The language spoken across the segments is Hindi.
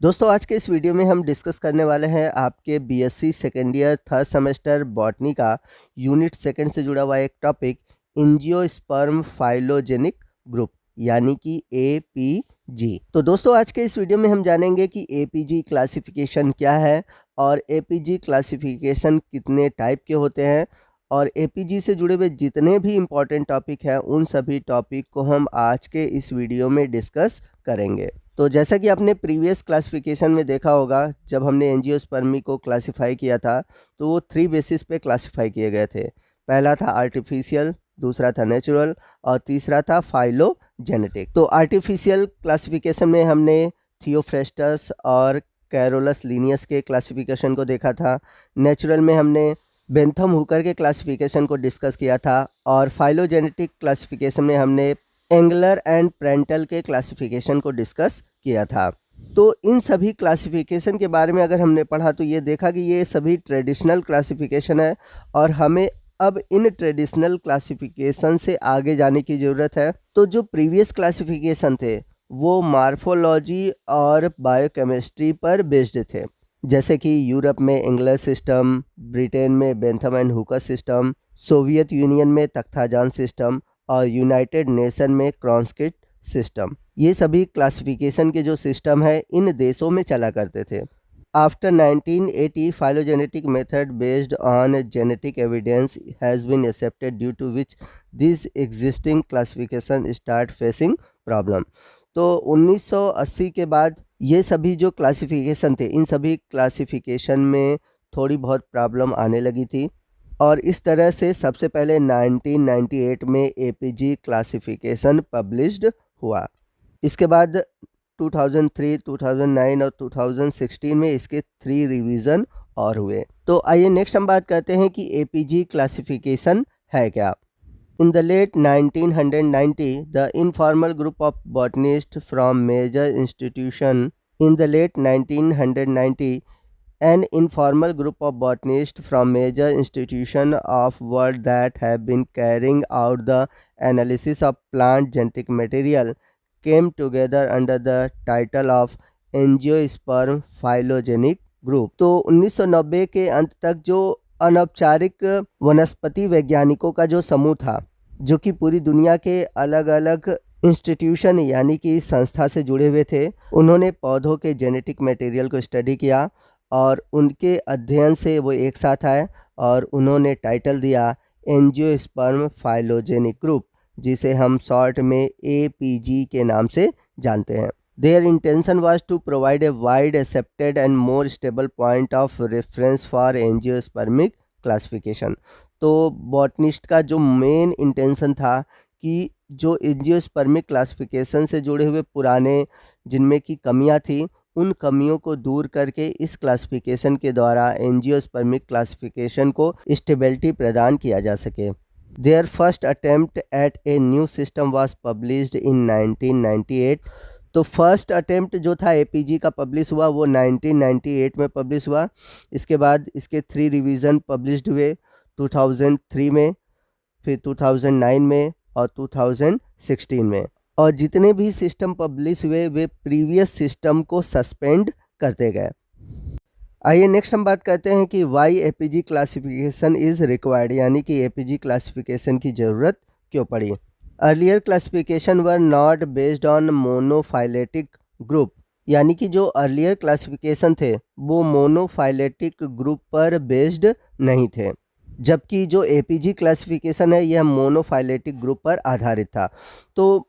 दोस्तों आज के इस वीडियो में हम डिस्कस करने वाले हैं आपके BSc second year third semester botany का यूनिट सेकंड से जुड़ा हुआ एक टॉपिक एंजियोस्पर्म फाइलोजेनिक ग्रुप यानी कि एपीजी। तो दोस्तों आज के इस वीडियो में हम जानेंगे कि एपीजी क्लासिफिकेशन क्या है और एपीजी क्लासिफिकेशन कितने टाइप के होते हैं और एपीजी से जुड़े हुए जितने भी इम्पोर्टेंट टॉपिक हैं उन सभी टॉपिक को हम आज के इस वीडियो में डिस्कस करेंगे। तो जैसा कि आपने प्रीवियस क्लासिफिकेशन में देखा होगा, जब हमने एंजियोस्पर्मी को क्लासिफाई किया था तो वो 3 बेसिस पे क्लासिफाई किए गए थे। पहला था आर्टिफिशियल, दूसरा था नेचुरल और तीसरा था फाइलोजेनेटिक। तो आर्टिफिशियल क्लासिफिकेशन में हमने थियोफ्रेस्टस और कैरोलस लीनियस के क्लासिफिकेशन को देखा था। नेचुरल में हमने बेंथम हुकर के क्लासिफिकेशन को डिस्कस किया था और फाइलोजेनेटिक क्लासिफिकेशन में हमने एंगलर एंड प्रेंटल के क्लासिफिकेशन को डिस्कस किया था। तो इन सभी क्लासिफिकेशन के बारे में अगर हमने पढ़ा तो ये देखा कि ये सभी ट्रेडिशनल क्लासिफिकेशन है और हमें अब इन ट्रेडिशनल क्लासिफिकेशन से आगे जाने की ज़रूरत है। तो जो प्रीवियस क्लासिफिकेशन थे वो मार्फोलॉजी और बायोकेमिस्ट्री पर बेस्ड थे, जैसे कि यूरोप में एंगलर सिस्टम, ब्रिटेन में Bentham and Hooker system, Soviet union में तख्ताजान सिस्टम और यूनाइटेड नेशन में क्रॉन्स्किट सिस्टम। ये सभी क्लासिफिकेशन के जो सिस्टम है इन देशों में चला करते थे। After 1980 phylogenetic method based on genetic evidence has been accepted, due to which these existing classification start facing problem। तो 1980 के बाद ये सभी जो क्लासिफिकेशन थे इन सभी क्लासिफिकेशन में थोड़ी बहुत प्रॉब्लम आने लगी थी और इस तरह से सबसे पहले 1998 में एपीजी क्लासिफिकेशन पब्लिश्ड हुआ। इसके बाद 2003, 2009 और 2016 में इसके 3 रिवीजन और हुए। तो आइए नेक्स्ट हम बात करते हैं कि एपीजी क्लासिफिकेशन है क्या। In the late 1990, the informal group of botanists from major institution in the late 1990 an informal group of botanists from major institution of world that have been carrying out the analysis of plant genetic material came together under the title of angiosperm phylogenic group. तो 1990 के अंत तक जो अनौपचारिक वनस्पति वैज्ञानिकों का जो समूह था, जो कि पूरी दुनिया के अलग अलग इंस्टीट्यूशन यानी कि संस्था से जुड़े हुए थे, उन्होंने पौधों के जेनेटिक मटेरियल को स्टडी किया और उनके अध्ययन से वो एक साथ आए और उन्होंने टाइटल दिया एंजियोस्पर्म फाइलोजेनिक ग्रुप, जिसे हम शॉर्ट में एपीजी के नाम से जानते हैं। Their intention was to provide a wide accepted and more stable point of reference for angiospermic classification। तो बॉटनिस्ट का जो मेन इंटेंशन था कि जो एंजियोस्पर्मिक क्लासिफिकेशन से जुड़े हुए पुराने जिनमें की कमियां थी उन कमियों को दूर करके इस क्लासिफिकेशन के द्वारा एंजियोस्पर्मिक क्लासिफिकेशन को स्टेबिलिटी प्रदान किया जा सके। Their first attempt at a new system was published in 1998। तो फर्स्ट अटेम्प्ट जो था एपीजी का पब्लिश हुआ वो 1998 में पब्लिश हुआ। इसके बाद इसके 3 रिवीजन पब्लिश्ड हुए 2003 में, फिर 2009 में और 2016 में। और जितने भी सिस्टम पब्लिश हुए वे प्रीवियस सिस्टम को सस्पेंड करते गए। आइए नेक्स्ट हम बात करते हैं कि why APG classification is required, यानी कि एपीजी क्लासिफिकेशन की ज़रूरत क्यों पड़ी। Earlier classification were not based on monophyletic group, यानी कि जो अर्लियर क्लासिफिकेशन थे वो मोनोफाइलेटिक ग्रुप पर बेस्ड नहीं थे, जबकि जो एपीजी क्लासिफिकेशन है यह मोनोफाइलेटिक ग्रुप पर आधारित था। तो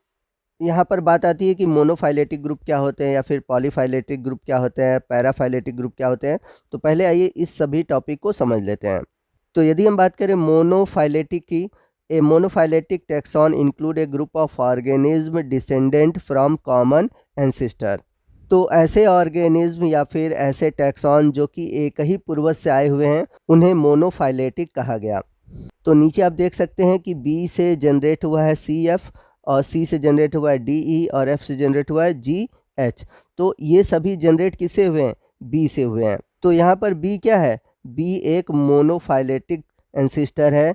यहाँ पर बात आती है कि मोनोफाइलेटिक ग्रुप क्या होते हैं या फिर पॉलीफाइलेटिक ग्रुप क्या होते हैं, पैराफाइलेटिक ग्रुप क्या होते हैं। तो पहले आइए इस सभी टॉपिक को समझ लेते हैं। तो यदि हम बात करें मोनोफाइलेटिक की, A monophyletic taxon include a group of organism descendant from common ancestor। तो ऐसे ऑर्गेनिज्म या फिर ऐसे टैक्सॉन जो कि एक ही पूर्वज से आए हुए हैं उन्हें मोनोफाइलेटिक कहा गया। तो नीचे आप देख सकते हैं कि बी से जनरेट हुआ है CF और सी से जनरेट हुआ है DE और F से जनरेट हुआ है GH। तो ये सभी जनरेट किससे हुए हैं? बी से हुए हैं। तो यहाँ पर बी क्या है? बी एक मोनोफाइलेटिक एंसिस्टर है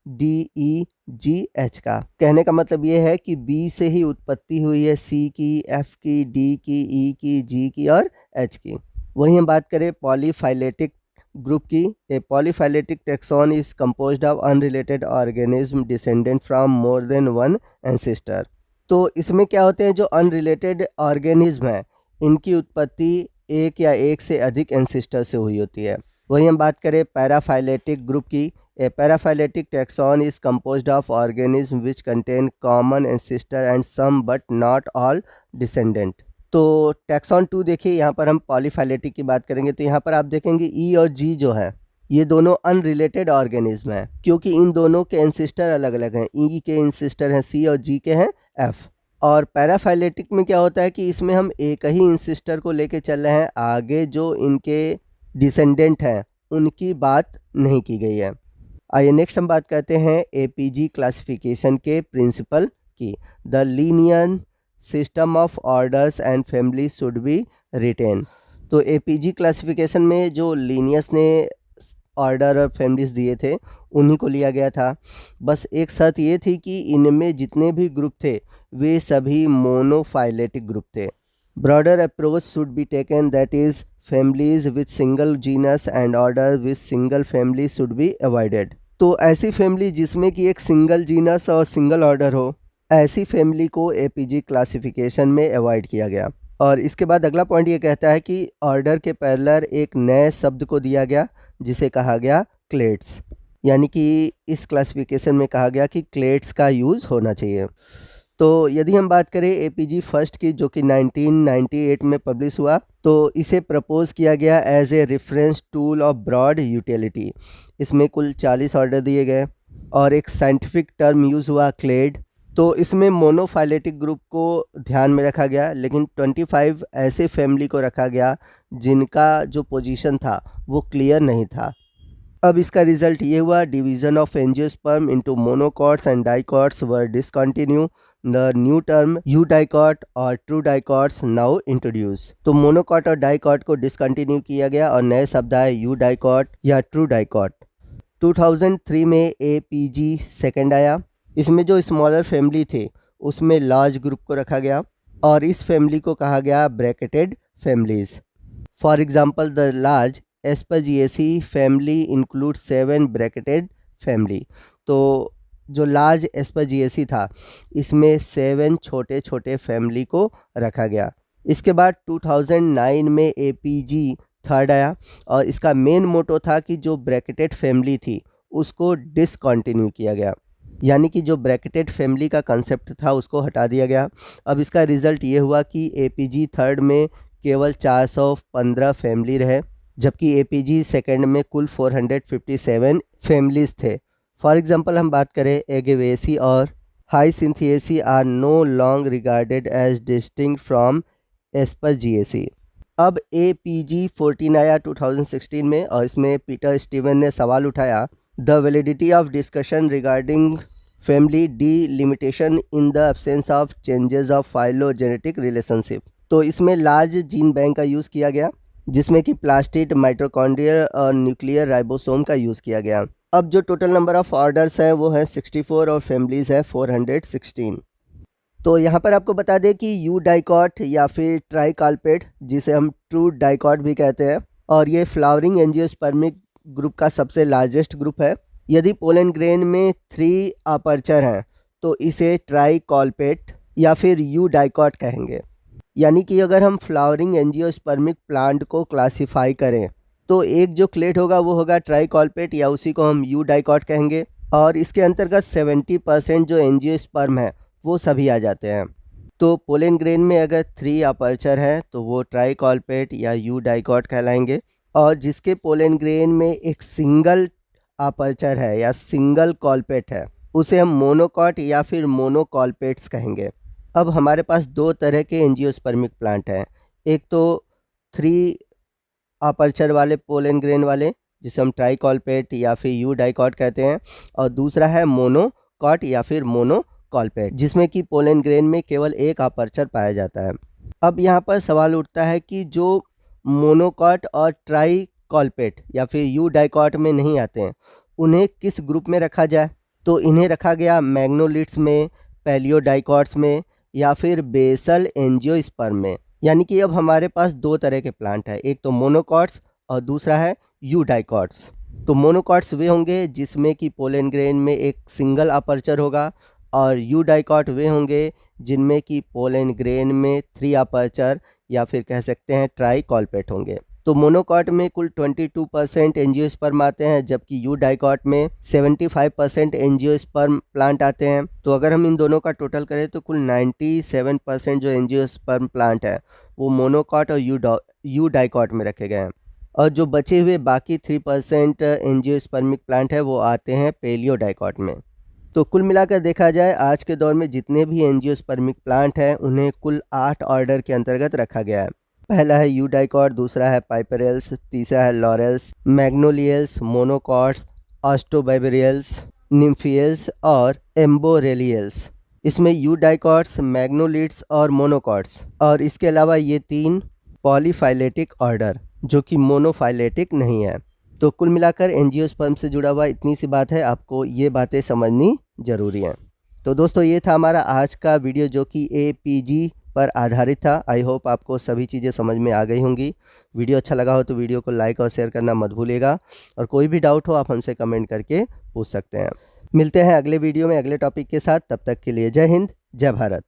DEGH का। कहने का मतलब ये है कि B से ही उत्पत्ति हुई है C की, F की, D की, E की, G की और H की। वहीं हम बात करें पॉलीफाइलेटिक ग्रुप की। A polyphyletic taxon is composed of unrelated organism descendant from more than one ancestor. तो इसमें क्या होते हैं, जो अनरिलेटेड ऑर्गेनिज्म है इनकी उत्पत्ति एक या एक से अधिक एंसेस्टर से हुई होती है। वहीं हम बात करें पैराफाइलेटिक ग्रुप की। A paraphyletic taxon is composed of organism which contain common ancestor and some but not all descendant. तो टैक्सॉन 2 देखिए, यहाँ पर हम पॉलीफाइलेटिक की बात करेंगे तो यहाँ पर आप देखेंगे ई और जी जो है ये दोनों अनरिलेटेड ऑर्गेनिज्म हैं, क्योंकि इन दोनों के एंसेस्टर अलग अलग हैं। ई के एंसेस्टर हैं सी और जी के हैं एफ। और पैराफाइलेटिक में क्या होता है कि इसमें हम एक ही एंसेस्टर को लेके चल रहे हैं, आगे जो इनके डिसेंडेंट हैं उनकी बात नहीं की गई है। आइए नेक्स्ट हम बात करते हैं एपीजी क्लासिफिकेशन के प्रिंसिपल की। The linear system of orders and family should be written. तो एपीजी क्लासिफिकेशन में जो लीनियस ने ऑर्डर और फैमिलीज दिए थे उन्हीं को लिया गया था। बस एक शर्त ये थी कि इनमें जितने भी ग्रुप थे वे सभी मोनोफाइलेटिक ग्रुप थे। Broader approach should be taken, that is families with single genus and order with single family should be avoided. तो ऐसी फैमिली जिसमें कि एक सिंगल जीनस और सिंगल ऑर्डर हो, ऐसी फैमिली को एपीजी क्लासिफिकेशन में अवॉइड किया गया। और इसके बाद अगला पॉइंट ये कहता है कि ऑर्डर के पैरेलल एक नए शब्द को दिया गया जिसे कहा गया क्लेड्स, यानी कि इस क्लासिफिकेशन में कहा गया कि क्लेड्स का यूज़ होना चाहिए। तो यदि हम बात करें एपीजी फर्स्ट की जो कि 1998 में पब्लिश हुआ, तो इसे प्रपोज किया गया as a reference tool of broad utility. इसमें कुल 40 ऑर्डर दिए गए और एक साइंटिफिक टर्म यूज़ हुआ क्लेड। तो इसमें मोनोफाइलेटिक ग्रुप को ध्यान में रखा गया, लेकिन 25 ऐसे फैमिली को रखा गया जिनका जो पोजीशन था वो क्लियर नहीं था। अब इसका रिजल्ट ये हुआ, division of angiosperm into monocots and dicots were discontinue. The new term eudicot और ट्रू डाइकॉट्स नाउ इंट्रोड्यूस। तो मोनोकॉट और डाइकॉट को डिसकंटिन्यू किया गया और नए शब्द आए यूडाइकॉट या ट्रू डाइकॉट। 2003 में एपीजी सेकेंड आया। इसमें जो स्मॉलर फैमिली थे उसमें लार्ज ग्रुप को रखा गया और इस फैमिली को कहा गया bracketed families. For example the large Asparagaceae family include 7 bracketed family. तो जो लार्ज एस्परजिएसी था इसमें 7 छोटे छोटे फैमिली को रखा गया। इसके बाद 2009 में एपीजी थर्ड आया और इसका मेन मोटो था कि जो ब्रैकेटेड फैमिली थी उसको डिसकंटिन्यू किया गया, यानी कि जो ब्रैकेटेड फैमिली का कंसेप्ट था उसको हटा दिया गया। अब इसका रिज़ल्ट ये हुआ कि एपीजी थर्ड में केवल 415 फैमिली रहे, जबकि एपीजी सेकंड में कुल 457 फैमिलीज थे। फॉर एग्जांपल हम बात करें एगेवेसी और Hyacinthaceae are no long regarded as distinct from Asparagaceae. अब एपीजी 14 आया 2016 में और इसमें पीटर स्टीवन ने सवाल उठाया, the validity of discussion regarding family delimitation in the absence of changes of phylogenetic relationship. तो इसमें लार्ज जीन बैंक का यूज़ किया गया जिसमें कि प्लास्टिड, माइटोकॉन्ड्रिया और न्यूक्लियर राइबोसोम का यूज़ किया गया। अब जो टोटल नंबर ऑफ ऑर्डर्स हैं वो है 64 और फैमिलीज है 416। तो यहाँ पर आपको बता दें कि यू डाइकॉट या फिर ट्राइकाल्पेट जिसे हम ट्रू डाइकॉट भी कहते हैं, और ये फ्लावरिंग एंजियोस्पर्मिक ग्रुप का सबसे लार्जेस्ट ग्रुप है। यदि पोलन ग्रेन में 3 अपर्चर हैं तो इसे ट्राइकॉल्पेट या फिर यू डाइकॉट कहेंगे। यानी कि अगर हम फ्लावरिंग एंजियोस्पर्मिक प्लांट को क्लासिफाई करें तो एक जो क्लेड होगा वो होगा ट्राइकॉल्पेट या उसी को हम यू डाइकॉट कहेंगे, और इसके अंतर्गत 70% जो एंजियोस्पर्म है वो सभी आ जाते हैं। तो पोलन ग्रेन में अगर 3 अपर्चर हैं तो वो ट्राइकॉल्पेट या यू डाइकॉट कहलाएंगे, और जिसके पोलन ग्रेन में एक सिंगल अपर्चर है या सिंगल कॉल्पेट है उसे हम मोनोकॉट या फिर मोनोकॉल्पेट्स कहेंगे। अब हमारे पास 2 तरह के एंजियोस्पर्मिक प्लांट हैं, एक तो 3 अपर्चर वाले पोलन ग्रेन वाले जिसे हम ट्राइकॉल्पेट या फिर यू डाइकॉट कहते हैं, और दूसरा है मोनोकॉट या फिर मोनोकॉल्पेट जिसमें कि पोलन ग्रेन में केवल एक अपर्चर पाया जाता है। अब यहाँ पर सवाल उठता है कि जो मोनोकॉट और ट्राइकॉल्पेट या फिर यू डाइकॉट में नहीं आते हैं उन्हें किस ग्रुप में रखा जाए। तो इन्हें रखा गया मैग्नोलिड्स में, पैलियोडाइकॉट्स में या फिर बेसल एंजियोस्पर्म में। यानी कि अब हमारे पास दो तरह के प्लांट है, एक तो मोनोकॉट्स और दूसरा है यूडाइकॉट्स। तो मोनोकॉट्स वे होंगे जिसमें कि पोलन ग्रेन में एक सिंगल अपर्चर होगा, और यूडाइकॉट वे होंगे जिनमें कि पोलन ग्रेन में 3 अपर्चर या फिर कह सकते हैं ट्राई कॉलपेट होंगे। तो मोनोकॉट में कुल 22% एंजियोस्पर्म आते हैं, जबकि यूडाइकॉट में 75% एंजियोस्पर्म प्लांट आते हैं। तो अगर हम इन दोनों का टोटल करें तो कुल 97% जो एंजियोस्पर्म प्लांट है वो मोनोकॉट और यूडाइकॉट में रखे गए हैं, और जो बचे हुए बाकी 3% एंजियोस्पर्मिक प्लांट है वो आते हैं पैलियोडाइकॉट में। तो कुल मिलाकर देखा जाए आज के दौर में जितने भी एंजियोस्पर्मिक प्लांट हैं उन्हें कुल 8 ऑर्डर के अंतर्गत रखा गया है। पहला है यूडाइकॉट, दूसरा है पाइपरेल्स, तीसरा है लॉरेल्स, मैग्नोलियल्स, मोनोकॉट्स, ऑस्टोबाइबेरियल्स, निम्फियल्स और एम्बोरेलियल्स। इसमें यूडाइकॉट्स, मैग्नोलिड्स और मोनोकॉट्स, और इसके अलावा ये 3 पॉलीफाइलेटिक ऑर्डर जो कि मोनोफाइलेटिक नहीं है। तो कुल मिलाकर एंजियोस्पर्म से जुड़ा हुआ इतनी सी बात है, आपको ये बातें समझनी ज़रूरी हैं। तो दोस्तों ये था हमारा आज का वीडियो जो कि APG पर आधारित था। आई होप आपको सभी चीज़ें समझ में आ गई होंगी। वीडियो अच्छा लगा हो तो वीडियो को लाइक और शेयर करना मत भूलिएगा, और कोई भी डाउट हो आप हमसे कमेंट करके पूछ सकते हैं। मिलते हैं अगले वीडियो में अगले टॉपिक के साथ, तब तक के लिए जय हिंद, जय भारत।